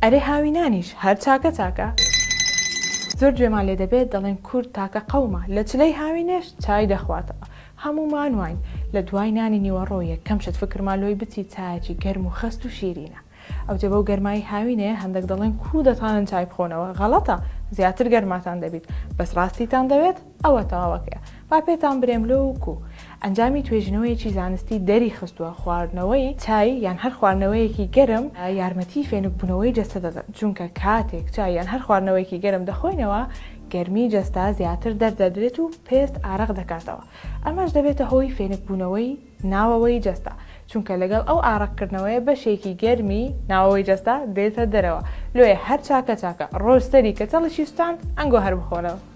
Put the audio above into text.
ئەرێ هاوینانیش هەر چاکە چاکە. زۆر گوێمان لێ دەبێت دەڵێن کورد تاکە قەومە لە چلەی هاوینێش چای دەخواتەوە. هەمومان واین لە دوای نانی نیوەڕۆیە کەم شت فکرمالۆی بچی چایەکی گەرم و خەست و شیرینە. ئەو جێ بەو گەرمایی هاوینێ هەندێک دەڵێن کو دەتانن چای بخۆنەوە. غەڵەتە، زیاتر گەرماتان دەبیت، بەس ڕاستیتان دەوێت ئەوە تەواوەکەیە. با پێتان برێم لۆ و کو. ئەنجامی توێژنەوەیەکی زانستی دەری خستووە خواردنەوەی چای یان هەر خواردنەوەیەکی گەرم یارمەتی فێنکبوونەوەی جەستە دەدەن، چونکە کاتێک چای یان هەر خواردنەوەیەکی گەرم دەخۆینەوە گەرمی جەستا زیاتر دەردەدرێت و پێست ئارەق دەکاتەوە. ئەمەش دەبێتە هۆی فێنکبوونەوەی ناوەوەی جەستا، چونکە لەگەڵ ئەو ئارەقکردنەوەی بەشێکی گەرمی ناوەوەی جەستا دێتە دەرەوە. لۆیە هەر چاکە چاکە ڕۆژ سەری کە چەڵشی سوستاند ئەنگۆ هەر بخۆنەوە.